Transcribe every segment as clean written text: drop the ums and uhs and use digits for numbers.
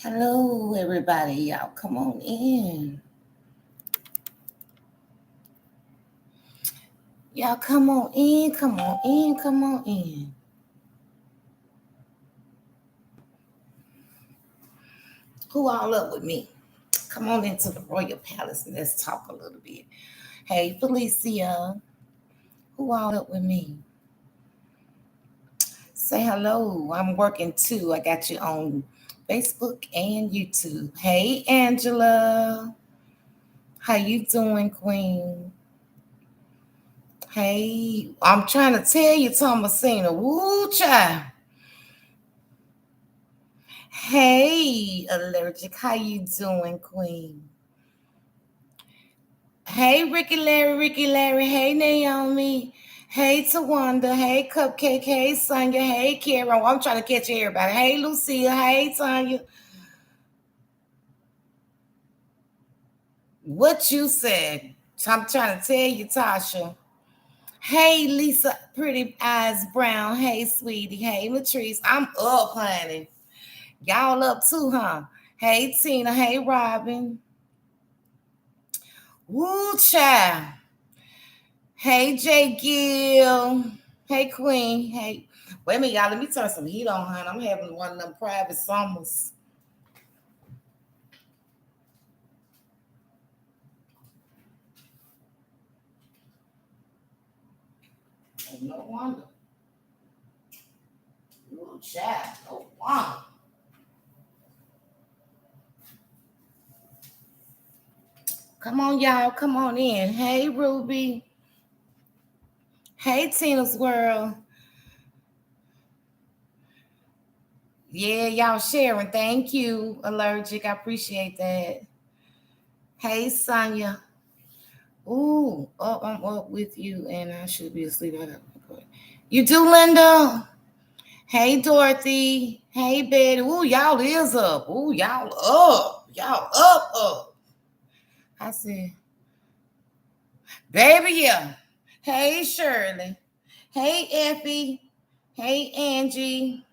Hello, everybody. Y'all come on in. Y'all come on in, come on in, come on in. Who all up with me? Come on into the Royal Palace and let's talk a little bit. Hey, Felicia. Who all up with me? Say hello. I'm working too. I got you on Facebook and YouTube. Hey, Angela. How you doing, Queen? Hey, I'm trying to tell you, Thomasina. Woo, child. Hey, Allergic. How you doing, Queen? Hey, Ricky Larry. Hey, Naomi. Hey, Tawanda. Hey, Cupcake. Hey, Sonya. Hey, Karen. I'm trying to catch everybody. Hey, Lucia. Hey, Sonya. What you said? I'm trying to tell you, Tasha. Hey, Lisa. Pretty Eyes Brown. Hey, sweetie. Hey, Latrice. I'm up, honey. Y'all up too, huh? Hey, Tina. Hey, Robin. Woo, child. Hey, J. Gill. Hey, Queen. Hey, wait a minute, y'all. Let me turn some heat on, hon. I'm having one of them private summers. Oh, no wonder. Ooh, child. No wonder. Come on, y'all. Come on in. Hey, Ruby. Hey, Tina's World. Yeah, y'all sharing. Thank you, Allergic. I appreciate that. Hey, Sonya. Ooh, I'm up with you, and I should be asleep. You do, Linda? Hey, Dorothy. Hey, Betty. Ooh, y'all is up. Ooh, y'all up. Y'all up. I said, baby, yeah. Hey, Shirley. Hey, Effie. Hey, Angie.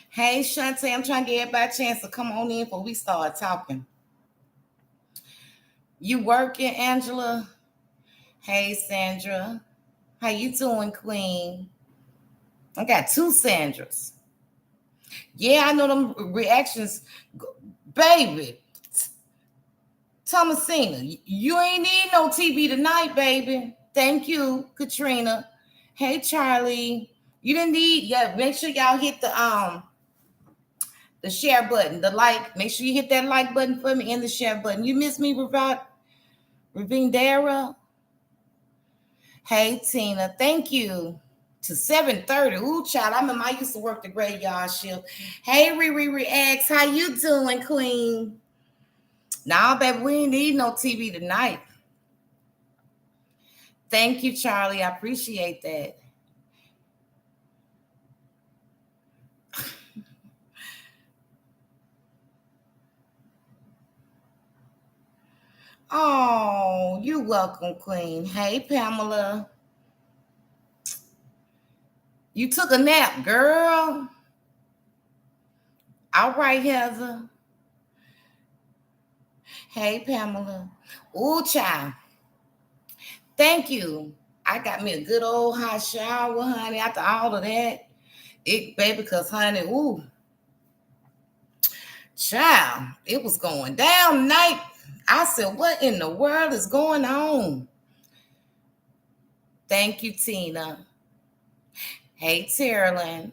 Hey, Shantae. I'm trying to get everybody a chance to come on in before we start talking. You working, Angela? Hey, Sandra. How you doing, Queen? I got two Sandras. Yeah, I know them reactions. Baby, Thomasina, you ain't need no TV tonight, baby. Thank you, Katrina. Hey, Charlie. You didn't need, yeah, make sure y'all hit the share button, the like. Make sure you hit that like button for me and the share button. You miss me, Ravindera? Hey, Tina. Thank you. To 7:30. Ooh, child. I remember I used to work the graveyard shift. Hey, Riri Reacts. How you doing, Queen? Nah, baby, we ain't need no TV tonight. Thank you, Charlie. I appreciate that. Oh, you're welcome, Queen. Hey, Pamela. You took a nap, girl. All right, Heather. Hey, Pamela. Ooh, child. Thank you. I got me a good old hot shower, honey. After all of that, it, baby, because, honey, ooh, child, it was going down night. I said, what in the world is going on? Thank you, Tina. Hey, Terilyn.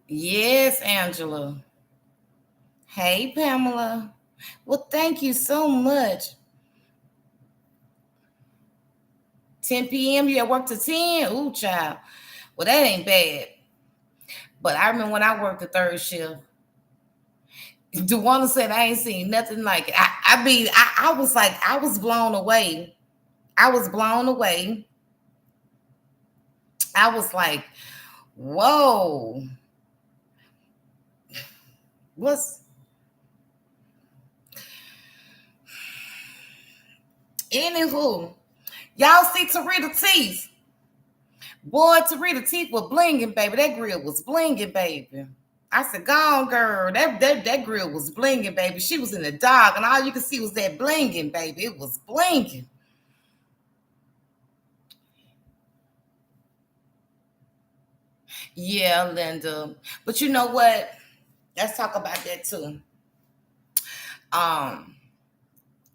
Yes, Angela. Hey, Pamela. Well, thank you so much. 10 p.m. You at work to 10? Ooh, child. Well, that ain't bad. But I remember when I worked the third shift. Duwana said I ain't seen nothing like it. I mean, I was like, I was blown away. I was blown away. I was like, whoa. What's anywho? Y'all see Tarita teeth. Boy, Tarita teeth was blinging, baby. That grill was blinging, baby. I said, "Go on, girl. That grill was blinging, baby." She was in the dark, and all you could see was that blinging, baby. It was blinging. Yeah, Linda. But you know what? Let's talk about that too. Um,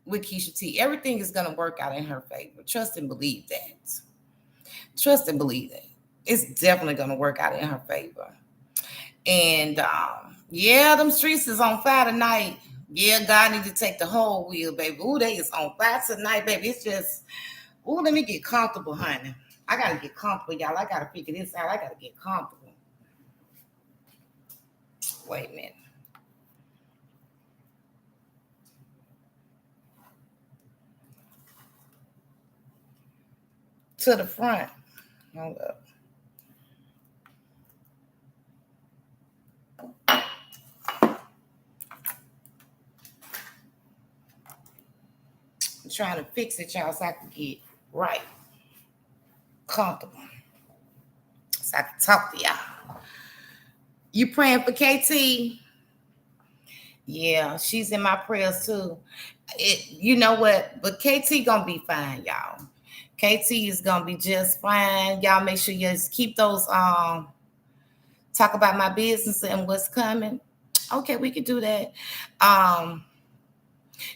with Keisha T, everything is gonna work out in her favor. Trust and believe that. Trust and believe that. It's definitely gonna work out in her favor. And yeah, them streets is on fire tonight. Yeah, God need to take the whole wheel, baby. Ooh, they is on fire tonight, baby. It's just, ooh, let me get comfortable, honey. I gotta get comfortable, y'all. I gotta figure this out. I gotta get comfortable. Wait a minute. To the front. Hold up. I'm trying to fix it, y'all, so I can get right, comfortable, so I can talk to y'all. You praying for KT? Yeah, she's in my prayers too. You know what? But KT gonna be fine, y'all. KT is gonna be just fine. Y'all make sure you just keep those talk about my business and what's coming. Okay, we can do that. Um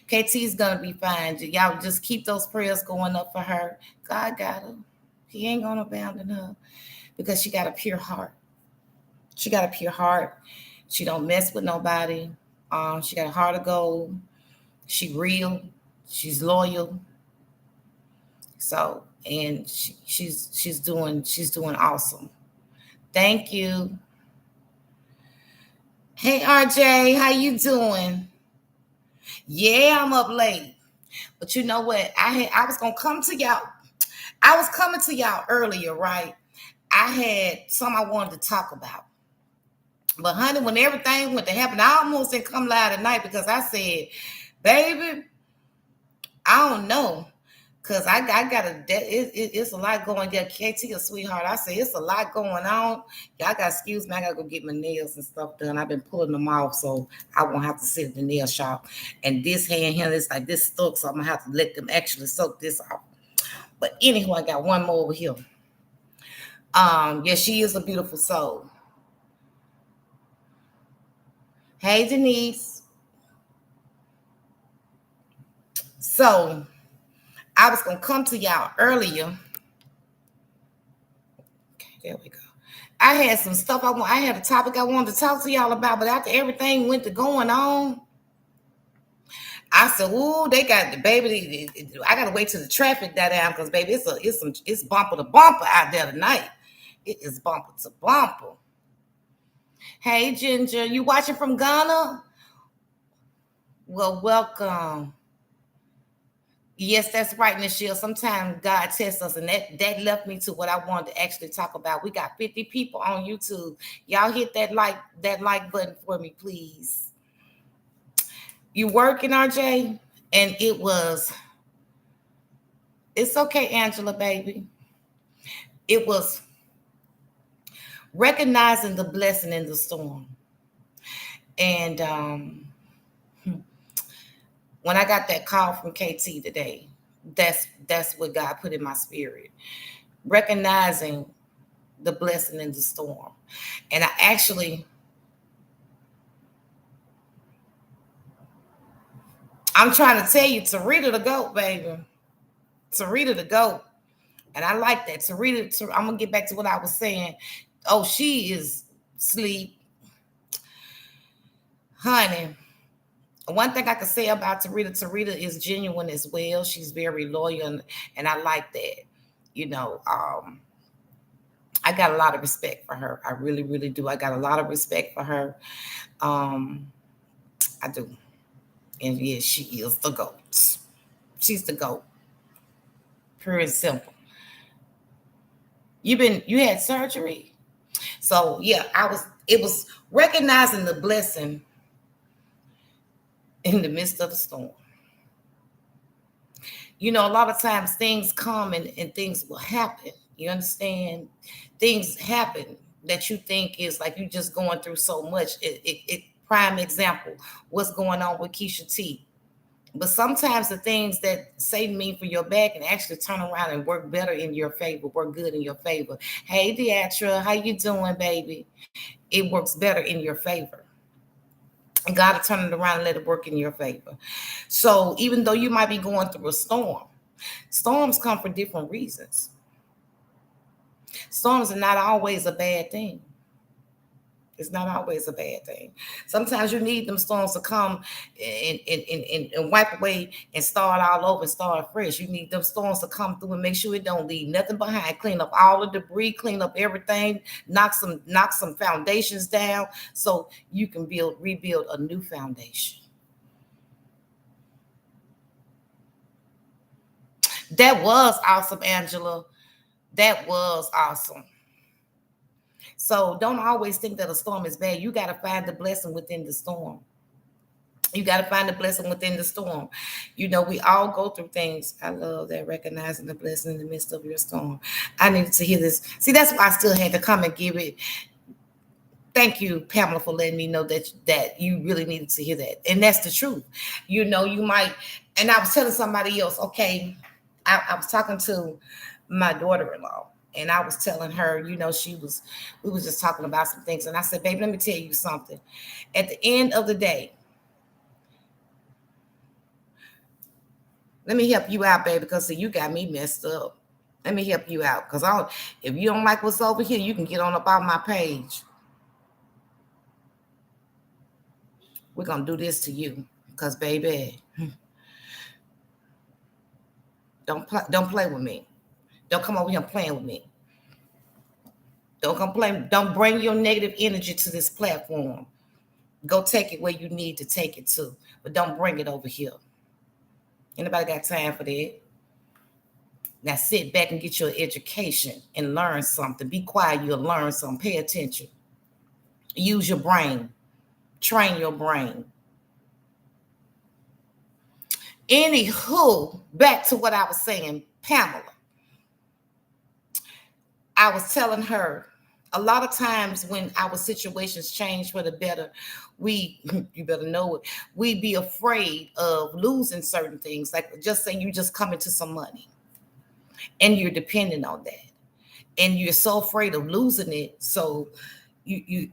KT is gonna be fine. Y'all just keep those prayers going up for her. God got her. He ain't gonna abandon her because she got a pure heart. She got a pure heart. She don't mess with nobody. She got a heart of gold. She real. She's loyal. So and she's doing awesome. Thank you. Hey RJ, how you doing? Yeah, I'm up late. But you know what? I was gonna come to y'all. I was coming to y'all earlier, right? I had some I wanted to talk about. But honey, when everything went to happen, I almost didn't come live tonight because I said, baby, I don't know. Cause I got it's a lot going. Yeah, KT, a sweetheart. I say it's a lot going on. Y'all got excuse me. I gotta go get my nails and stuff done. I've been pulling them off, so I won't have to sit at the nail shop. And this hand here is like this stuck, so I'm gonna have to let them actually soak this off. But anyway, I got one more over here. Yeah, she is a beautiful soul. Hey Denise. So I was gonna come to y'all earlier. Okay, there we go. I had some stuff I had a topic I wanted to talk to y'all about, but after everything went to going on, I said, "Ooh, they got the baby. I gotta wait till the traffic die down because baby, it's bumper to bumper out there tonight. It is bumper to bumper." Hey Ginger, you watching from Ghana? Well, welcome. Yes, that's right, Michelle. Sometimes God tests us, and that left me to what I wanted to actually talk about. We got 50 people on YouTube. Y'all hit that like button for me, please. You working, RJ? And it's okay, Angela, baby. It was recognizing the blessing in the storm. And when I got that call from KT today, that's what God put in my spirit. Recognizing the blessing in the storm. And I'm trying to tell you, Tarita the goat, baby. Tarita the goat. And I like that. I'm gonna get back to what I was saying. Oh, she is sleep. Honey. One thing I can say about Tarita is genuine as well. She's very loyal and I like that. You know, I got a lot of respect for her. I really, really do. I got a lot of respect for her. Um, I do. And yes, she is the GOAT. She's the GOAT. Pure and simple. You had surgery. So yeah, it was recognizing the blessing in the midst of the storm. You know, a lot of times things come and things will happen, You understand? Things happen that you think is like you just going through so much. Prime example, what's going on with Keisha T. But sometimes the things that Satan mean for your bad can actually turn around and work better in your favor, work good in your favor. Hey, Deatra, how you doing, baby? It works better in your favor. And God will turn it around and let it work in your favor. So even though you might be going through a storm, storms come for different reasons. Storms are not always a bad thing. It's not always a bad thing. Sometimes you need them storms to come and wipe away and start all over and start fresh. You need them storms to come through and make sure it don't leave nothing behind. Clean up all the debris, clean up everything, knock some foundations down so you can rebuild a new foundation. That was awesome, Angela. That was awesome. So don't always think that a storm is bad. You got to find the blessing within the storm. You got to find the blessing within the storm. You know, we all go through things. I love that, recognizing the blessing in the midst of your storm. I needed to hear this. See, that's why I still had to come and give it. Thank you, Pamela, for letting me know that you really needed to hear that. And that's the truth. You know, you might, and I was telling somebody else, okay, I was talking to my daughter-in-law. And I was telling her, you know, we was just talking about some things. And I said, baby, let me tell you something. At the end of the day, let me help you out, baby, because see, you got me messed up. Let me help you out. Because if you don't like what's over here, you can get on about my page. We're going to do this to you. Because, baby, don't play with me. Don't come over here playing with me. Don't complain. Don't bring your negative energy to this platform. Go take it where you need to take it to. But don't bring it over here. Anybody got time for that? Now sit back and get your education and learn something. Be quiet. You'll learn something. Pay attention. Use your brain. Train your brain. Anywho, back to what I was saying, Pamela. I was telling her a lot of times when our situations change for the better, you better know it, we be afraid of losing certain things. Like just say you just come into some money and you're dependent on that. And you're so afraid of losing it. So you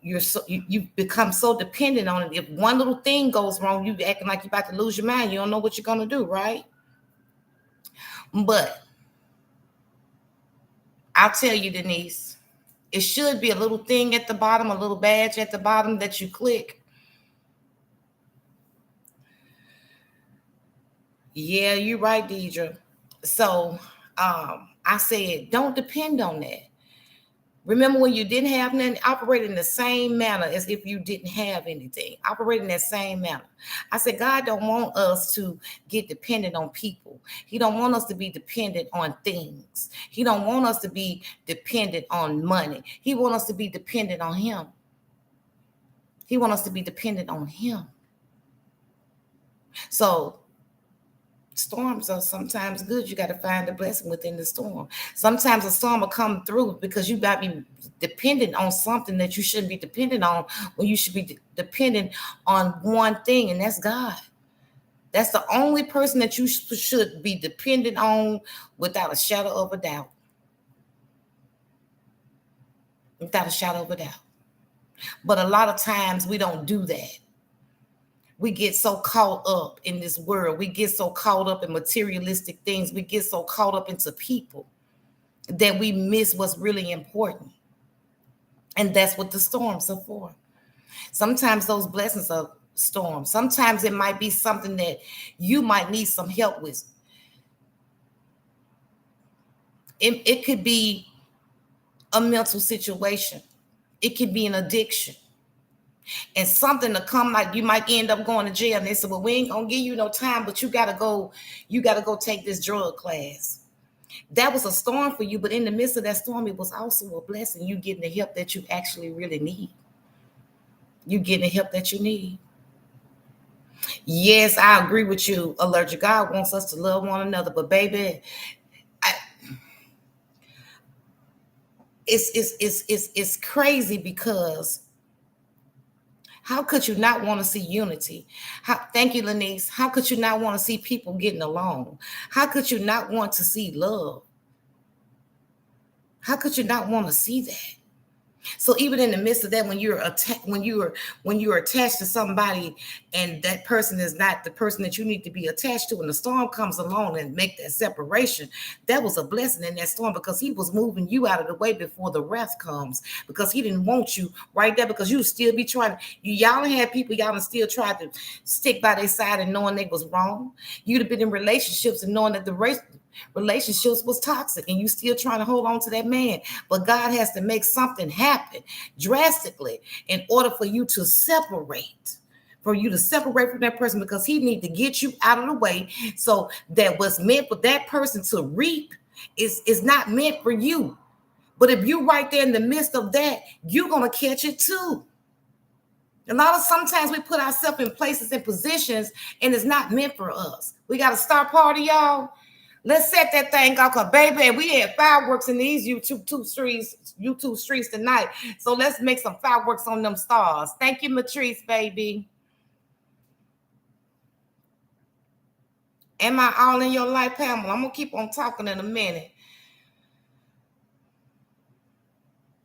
become so dependent on it. If one little thing goes wrong, you acting like you're about to lose your mind. You don't know what you're going to do, right? But I'll tell you, Denise, it should be a little thing at the bottom, a little badge at the bottom that you click. Yeah, you're right, Deidre. So I said, don't depend on that. Remember when you didn't have nothing, operate in the same manner as if you didn't have anything. Operate in that same manner. I said, God don't want us to get dependent on people. He don't want us to be dependent on things. He don't want us to be dependent on money. He want us to be dependent on him. He want us to be dependent on him. So storms are sometimes good. You got to find the blessing within the storm. Sometimes a storm will come through because you got to be dependent on something that you shouldn't be dependent on, when you should be dependent on one thing, and that's God. That's the only person that you should be dependent on without a shadow of a doubt. Without a shadow of a doubt. But a lot of times we don't do that. We get so caught up in this world. We get so caught up in materialistic things. We get so caught up into people that we miss what's really important. And that's what the storms are for. Sometimes those blessings are storms. Sometimes it might be something that you might need some help with. It could be a mental situation. It could be an addiction. And something to come, like you might end up going to jail. And they said, well, we ain't gonna give you no time, but you gotta go take this drug class. That was a storm for you, but in the midst of that storm, it was also a blessing. You getting the help that you actually really need. You getting the help that you need. Yes, I agree with you, Allergic. God wants us to love one another, but baby, it's crazy because how could you not want to see unity? Thank you, Lanice. How could you not want to see people getting along? How could you not want to see love? How could you not want to see that? So even in the midst of that, when you're attached to somebody and that person is not the person that you need to be attached to, and the storm comes along and make that separation, that was a blessing in that storm because he was moving you out of the way before the wrath comes, because he didn't want you right there, because you still be trying. Y'all had people y'all still tried to stick by their side and knowing they was wrong. You'd have been in relationships and knowing that the relationships was toxic and you still trying to hold on to that man. But God has to make something happen drastically in order for you to separate from that person, because he need to get you out of the way so that what's meant for that person to reap is not meant for you. But if you're right there in the midst of that, you're going to catch it too. Sometimes we put ourselves in places and positions and it's not meant for us. We got a star party, y'all. Let's set that thing off, cause baby, we had fireworks in these YouTube streets tonight. So let's make some fireworks on them stars. Thank you, Matrice, baby. Am I all in your life, Pamela? I'm gonna keep on talking in a minute.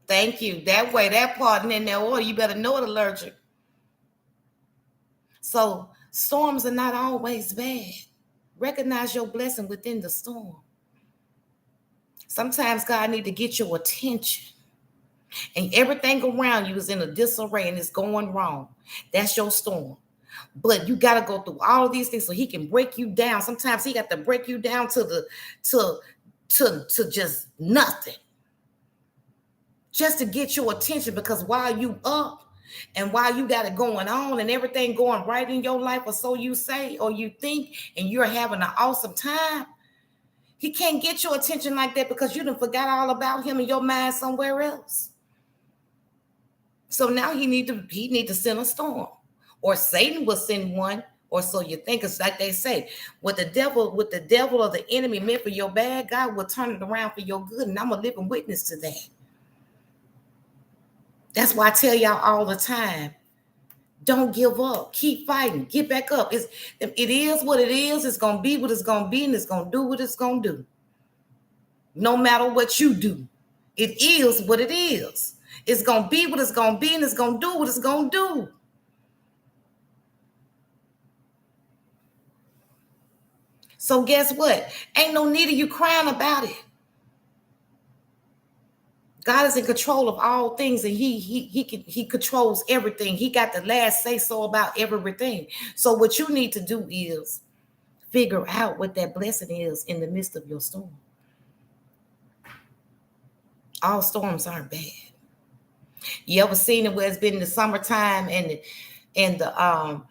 Thank you. That way, that part in there order, you better know it, allergic. So storms are not always bad. Recognize your blessing within the storm. Sometimes God need to get your attention and everything around you is in a disarray and it's going wrong. That's your storm. But you got to go through all of these things so he can break you down. Sometimes he got to break you down to just nothing, just to get your attention, because while you up and while you got it going on and everything going right in your life, or so you say or you think, and you're having an awesome time, he can't get your attention like that because you done forgot all about him in your mind somewhere else. So now he need to send a storm, or Satan will send one, or so you think. It's like they say, what the devil or the enemy meant for your bad, God will turn it around for your good. And I'm a living witness to that. That's why I tell y'all all the time, don't give up. Keep fighting. Get back up. It is what it is. It's going to be what it's going to be, and it's going to do what it's going to do. No matter what you do, it is what it is. It's going to be what it's going to be, and it's going to do what it's going to do. So guess what? Ain't no need of you crying about it. God is in control of all things, and he controls everything. He got the last say so about everything. So what you need to do is figure out what that blessing is in the midst of your storm. All storms aren't bad. You ever seen it where it's been in the summertime and the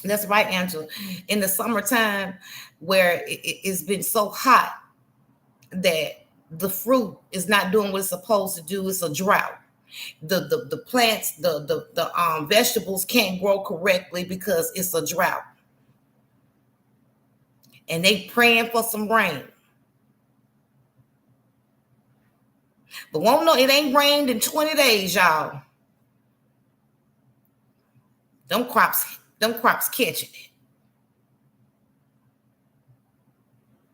that's right, Angela. In the summertime where it's been so hot that the fruit is not doing what it's supposed to do. It's a drought. The plants, the vegetables can't grow correctly because it's a drought. And they praying for some rain. But won't know it ain't rained in 20 days, y'all. Them crops catching it.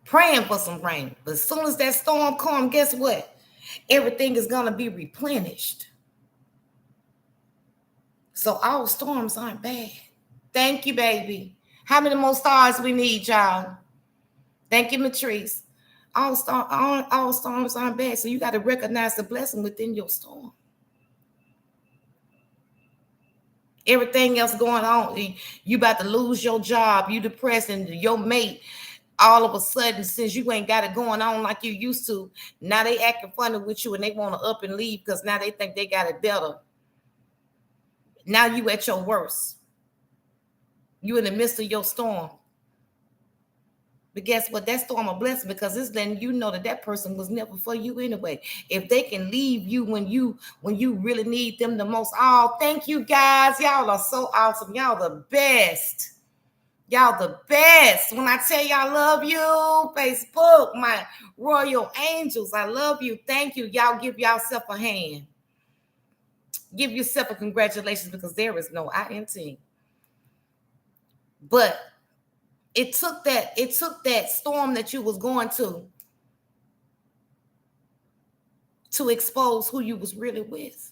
Praying for some rain. But as soon as that storm comes, guess what? Everything is going to be replenished. So all storms aren't bad. Thank you, baby. How many more stars we need, y'all? Thank you, Matrice. All storms aren't bad. So you got to recognize the blessing within your storm. Everything else going on, you about to lose your job, you depressed, and your mate, all of a sudden, since you ain't got it going on like you used to, now they acting funny with you and they want to up and leave because now they think they got it better. Now you at your worst. You in the midst of your storm. But guess what? That storm a blessing because it's letting you know that person was never for you anyway. If they can leave you when you really need them the most. Oh, thank you guys. Y'all are so awesome. Y'all the best. Y'all the best. When I tell you I love you, Facebook, my royal angels, I love you. Thank you. Y'all give yourself a hand. Give yourself a congratulations because there is no INT. But it took that storm that you was going to expose who you was really with.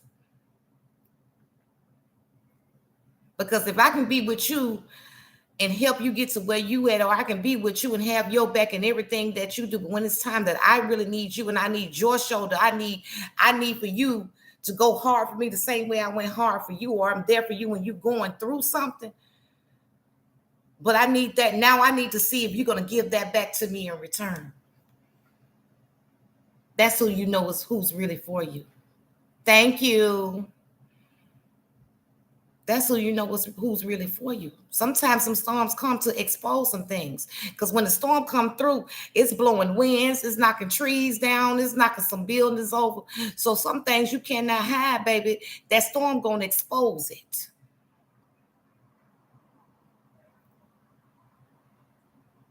Because if I can be with you and help you get to where you at, or I can be with you and have your back and everything that you do, but when it's time that I really need you and I need your shoulder, I need for you to go hard for me the same way I went hard for you, or I'm there for you when you're going through something. But I need that. Now I need to see if you're going to give that back to me in return. That's who you know is who's really for you. Thank you. That's who you know who's really for you. Sometimes some storms come to expose some things. Because when the storm come through, it's blowing winds, it's knocking trees down, it's knocking some buildings over. So some things you cannot hide, baby. That storm gonna expose it.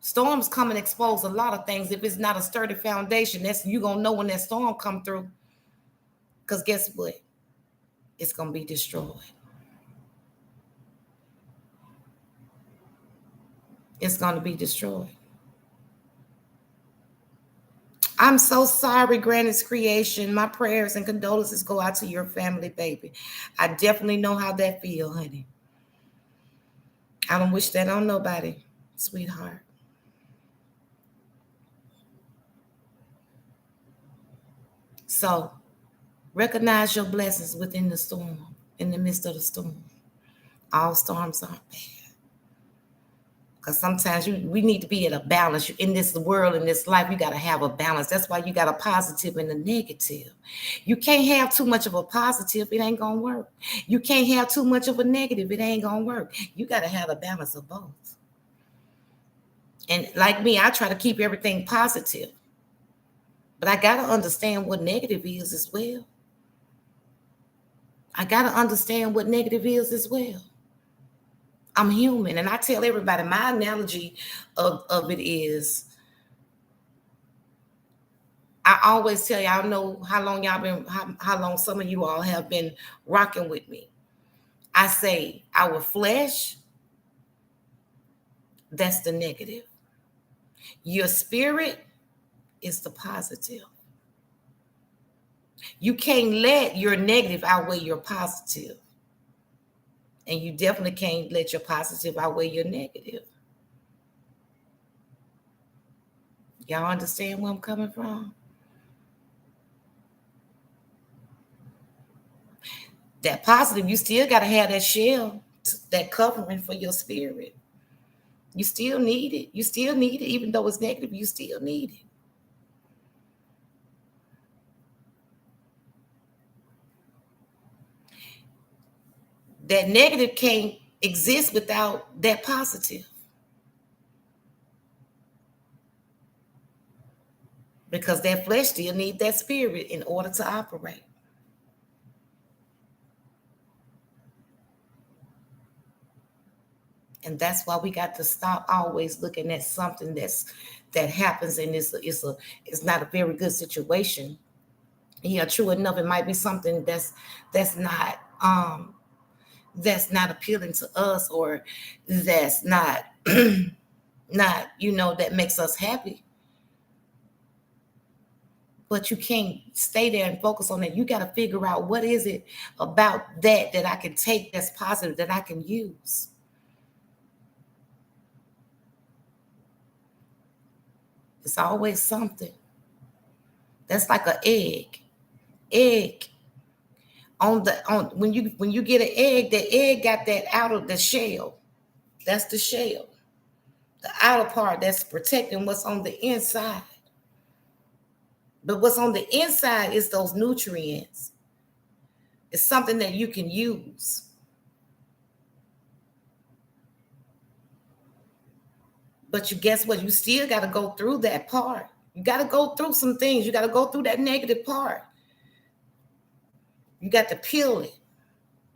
Storms come and expose a lot of things. If it's not a sturdy foundation, that's you gonna know when that storm come through. Because guess what? It's gonna be destroyed. It's going to be destroyed. I'm so sorry, Granny's creation. My prayers and condolences go out to your family, baby. I definitely know how that feel, honey. I don't wish that on nobody, sweetheart. So recognize your blessings within the storm, in the midst of the storm. All storms aren't bad. Because sometimes we need to be at a balance. In this world, in this life, you got to have a balance. That's why you got a positive and a negative. You can't have too much of a positive. It ain't going to work. You can't have too much of a negative. It ain't going to work. You got to have a balance of both. And like me, I try to keep everything positive. But I got to understand what negative is as well. I got to understand what negative is as well. I'm human. And I tell everybody, my analogy of it is, I always tell y'all, I know how long y'all been, how long some of you all have been rocking with me. I say our flesh, that's the negative. Your spirit is the positive. You can't let your negative outweigh your positive. And you definitely can't let your positive outweigh your negative. Y'all understand where I'm coming from? That positive, you still got to have that shell, that covering for your spirit. You still need it. You still need it. Even though it's negative, you still need it. That negative can't exist without that positive. Because that flesh still needs that spirit in order to operate. And that's why we got to stop always looking at something that happens and it's not a very good situation. Yeah, true enough, it might be something that's not appealing to us, or that's not not that makes us happy. But you can't stay there and focus on that. You got to figure out what is it about that I can take that's positive that I can use. It's always something. That's like an egg. On when you get an egg, the egg got that outer the shell. That's the shell. The outer part that's protecting what's on the inside. But what's on the inside is those nutrients. It's something that you can use. But you guess what? You still got to go through that part. You got to go through some things. You got to go through that negative part. You got to peel it.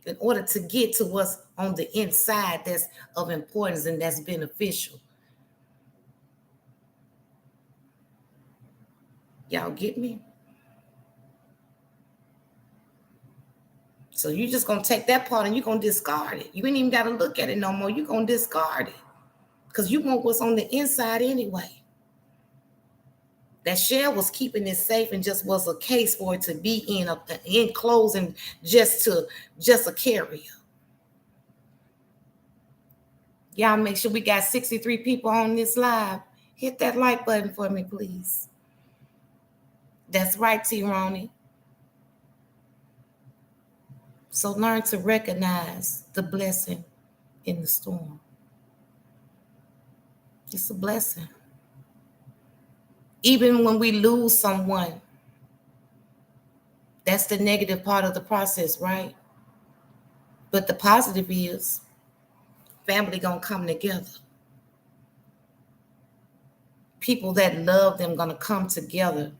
in order to get to what's on the inside that's of importance and that's beneficial. Y'all get me? So you're just gonna take that part and you're gonna discard it. You ain't even gotta look at it no more. You're gonna discard it. Because you want what's on the inside anyway. That shell was keeping it safe and just was a case for it to be enclosed and just a carrier. Y'all make sure we got 63 people on this live. Hit that like button for me, please. That's right, T. Ronnie. So learn to recognize the blessing in the storm. It's a blessing. Even when we lose someone, that's the negative part of the process, right? But the positive is family gonna come together. People that love them gonna come together.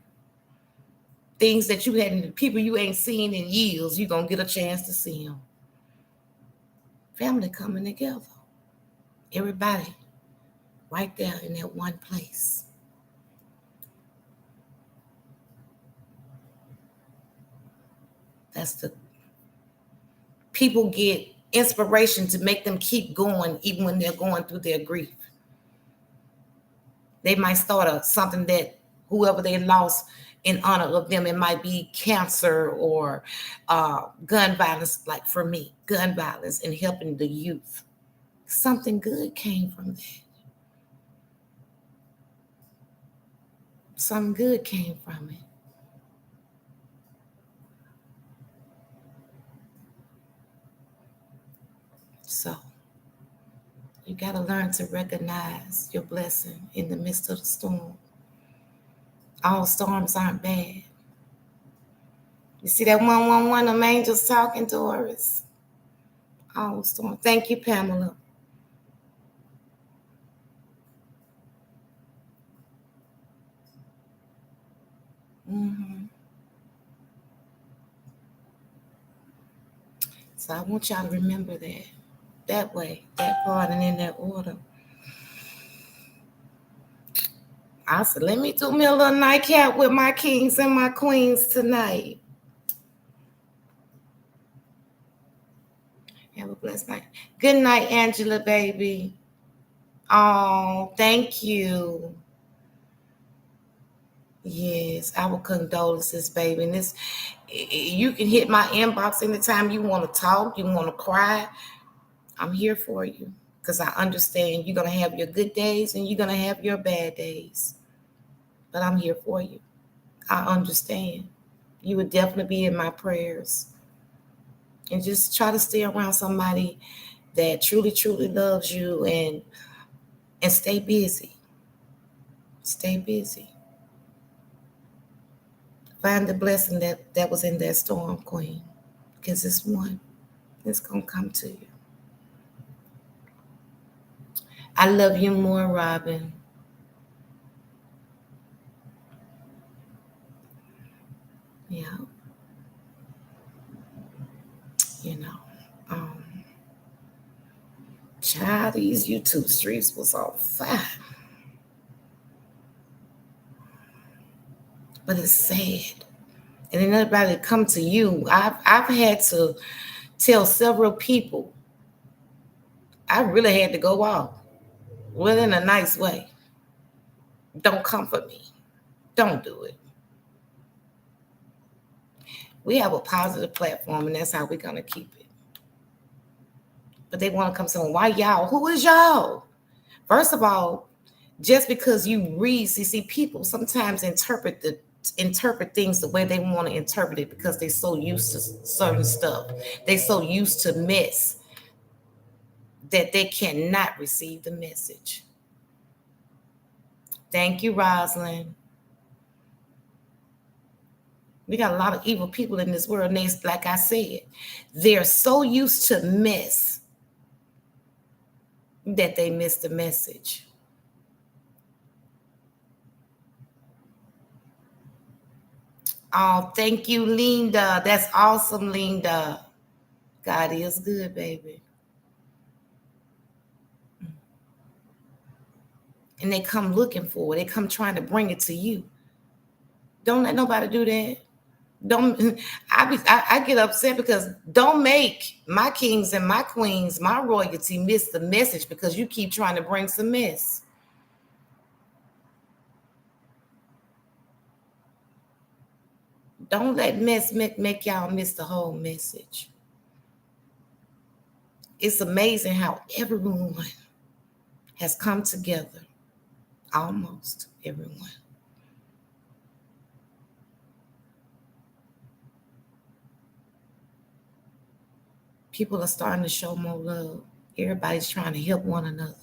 Things that you hadn't, people you ain't seen in years, you're gonna get a chance to see them. Family coming together. Everybody right there in that one place. That's the people get inspiration to make them keep going even when they're going through their grief. They might start something that whoever they lost in honor of them, it might be cancer or gun violence, like for me, gun violence and helping the youth. Something good came from that. Something good came from it. So you got to learn to recognize your blessing in the midst of the storm. All storms aren't bad. You see that 111, them angels talking, Doris? All storms. Thank you, Pamela. Mm-hmm. So I want y'all to remember that way, that part, and in that order. I said, let me do me a little nightcap with my kings and my queens tonight. Have a blessed night. Good night, Angela, baby. Oh, thank you. Yes, our condolences, baby. And this, you can hit my inbox anytime you want to talk, you want to cry. I'm here for you because I understand you're going to have your good days and you're going to have your bad days. But I'm here for you. I understand. You would definitely be in my prayers. And just try to stay around somebody that truly, truly loves you and stay busy. Stay busy. Find the blessing that was in that storm, Queen. Because it's one. It's going to come to you. I love you more, Robin. Yeah. You know. Child, these YouTube streets was on fire. But it's sad. And then everybody come to you. I've had to tell several people. I really had to go out. Well, in a nice way. Don't come for me. Don't do it. We have a positive platform, and that's how we're going to keep it. But they want to come saying, why y'all? Who is y'all? First of all, just because you read, see, people sometimes interpret things the way they want to interpret it because they're so used to certain stuff. They're so used to mess that they cannot receive the message. Thank you, Rosalind. We got a lot of evil people in this world, and they, like I said, they're so used to mess that they miss the message. Oh, thank you, Linda. That's awesome, Linda. God is good, baby. And they come looking for it. They come trying to bring it to you. Don't let nobody do that. Don't I get upset because don't make my kings and my queens, my royalty miss the message because you keep trying to bring some mess. Don't let mess make y'all miss the whole message. It's amazing how everyone has come together. Almost everyone. People are starting to show more love. Everybody's trying to help one another.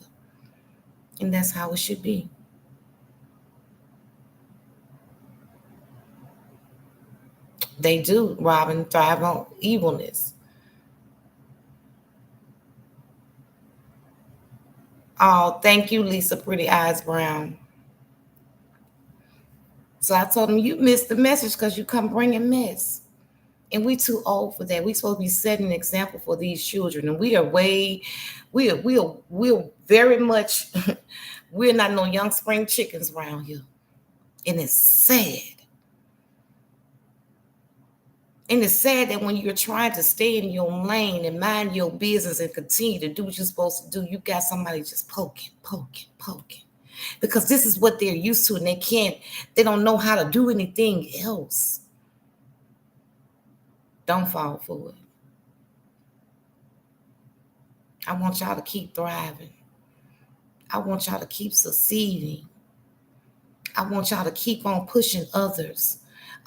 And that's how it should be. They do, Robin, thrive on evilness. Oh, thank you, Lisa Pretty Eyes Brown. So I told him, you missed the message because you come bringing mess. And we too old for that. We supposed to be setting an example for these children. And we are we're very much, we're not no young spring chickens around here. And it's sad. And it's sad that when you're trying to stay in your lane and mind your business and continue to do what you're supposed to do, you got somebody just poking. Because this is what they're used to and they don't know how to do anything else. Don't fall for it. I want y'all to keep thriving. I want y'all to keep succeeding. I want y'all to keep on pushing others.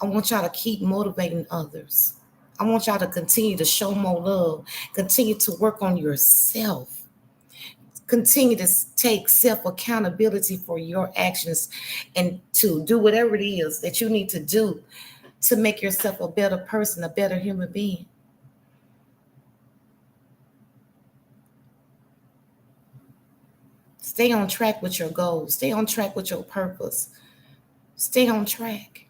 I want y'all to keep motivating others. I want y'all to continue to show more love. Continue to work on yourself. Continue to take self accountability for your actions and to do whatever it is that you need to do to make yourself a better person, a better human being. Stay on track with your goals. Stay on track with your purpose. Stay on track.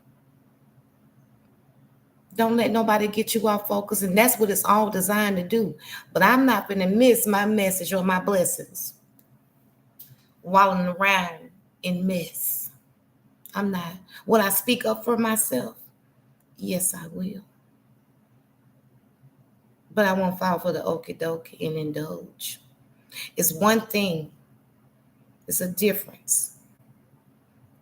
Don't let nobody get you off focus. And that's what it's all designed to do. But I'm not going to miss my message or my blessings wallowing around in mess. I'm not. Will I speak up for myself? Yes, I will. But I won't fall for the okie dokie and indulge. It's one thing. It's a difference.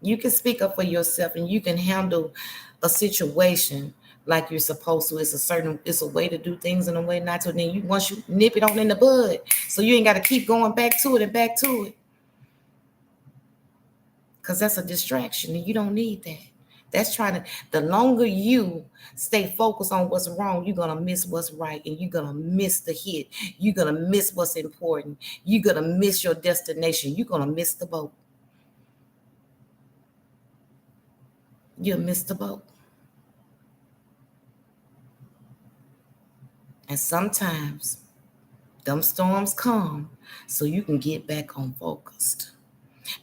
You can speak up for yourself and you can handle a situation like you're supposed to. It's a way to do things and a way not to. And then once you nip it on in the bud, so you ain't got to keep going back to it and back to it. Because that's a distraction and you don't need that. The longer you stay focused on what's wrong, you're going to miss what's right and you're going to miss the hit. You're going to miss what's important. You're going to miss your destination. You're going to miss the boat. You'll miss the boat. And sometimes them storms come so you can get back on focused.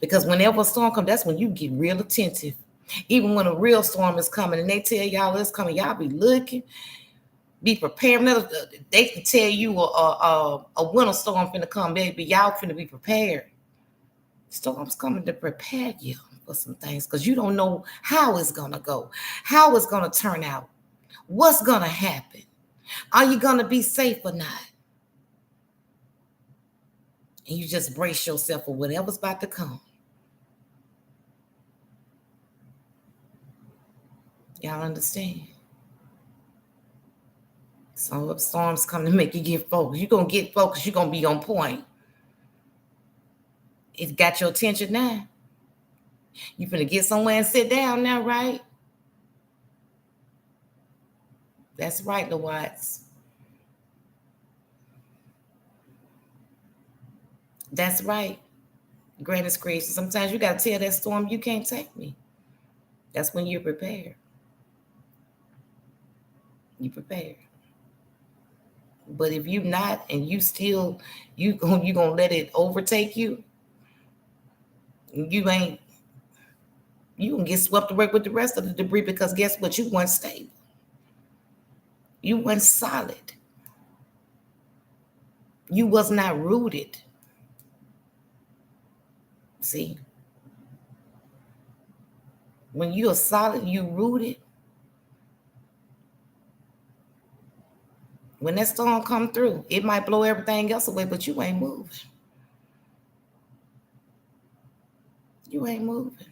Because whenever a storm comes, that's when you get real attentive. Even when a real storm is coming and they tell y'all it's coming, y'all be looking, be preparing. They can tell you a winter storm finna come, baby. Y'all finna be prepared. Storms coming to prepare you for some things because you don't know how it's gonna go, how it's gonna turn out, what's gonna happen. Are you gonna be safe or not? And you just brace yourself for whatever's about to come. Y'all understand? So if storms come to make you get focused, you're gonna get focused, you're gonna be on point. It got your attention now. You finna get somewhere and sit down now, right? That's right, the Watts. That's right. Greatest creation. Sometimes you gotta tell that storm you can't take me. That's when you're prepared. You prepared. But if you not and you still you gonna let it overtake you, you ain't you can get swept away with the rest of the debris because guess what? You weren't stable. You weren't solid. You was not rooted. See, when you are solid, you rooted. When that storm come through, it might blow everything else away, but you ain't moving. You ain't moving.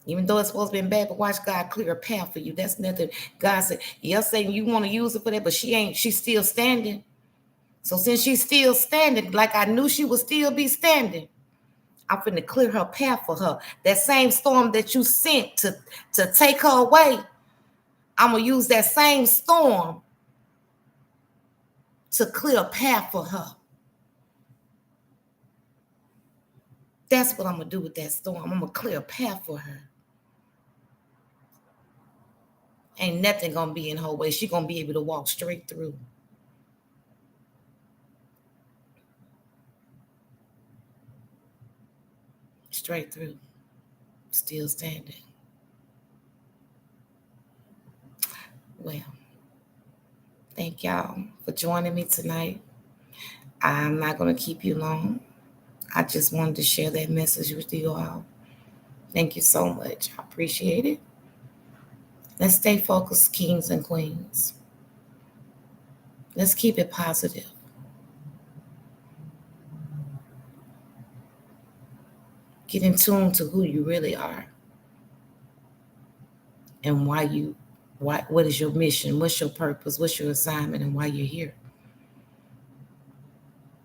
Even though it's supposed to be bad, but watch God clear a path for you. That's nothing. God said, you're saying you want to use it for that, but she's still standing. So since she's still standing, like I knew she would still be standing, I'm finna clear her path for her. That same storm that you sent to take her away, I'm gonna use that same storm to clear a path for her. That's what I'm gonna do with that storm. I'm gonna clear a path for her. Ain't nothing gonna be in her way. She gonna be able to walk straight through. Straight through. Still standing. Well, thank y'all for joining me tonight. I'm not gonna keep you long. I just wanted to share that message with you all. Thank you so much. I appreciate it. Let's stay focused, kings and queens. Let's keep it positive. Get in tune to who you really are and what is your mission, what's your purpose, what's your assignment, and why you're here.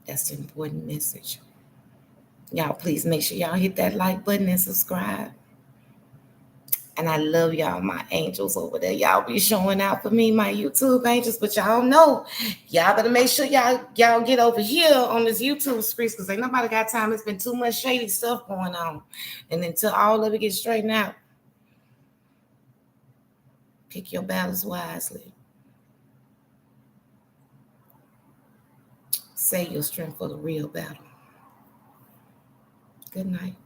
That's the important message. Y'all, please make sure y'all hit that like button and subscribe. And I love y'all, my angels over there. Y'all be showing out for me, my YouTube angels. But y'all know, y'all better make sure y'all get over here on this YouTube screen, because ain't nobody got time. It's been too much shady stuff going on. And until all of it gets straightened out, pick your battles wisely. Save your strength for the real battle. Good night.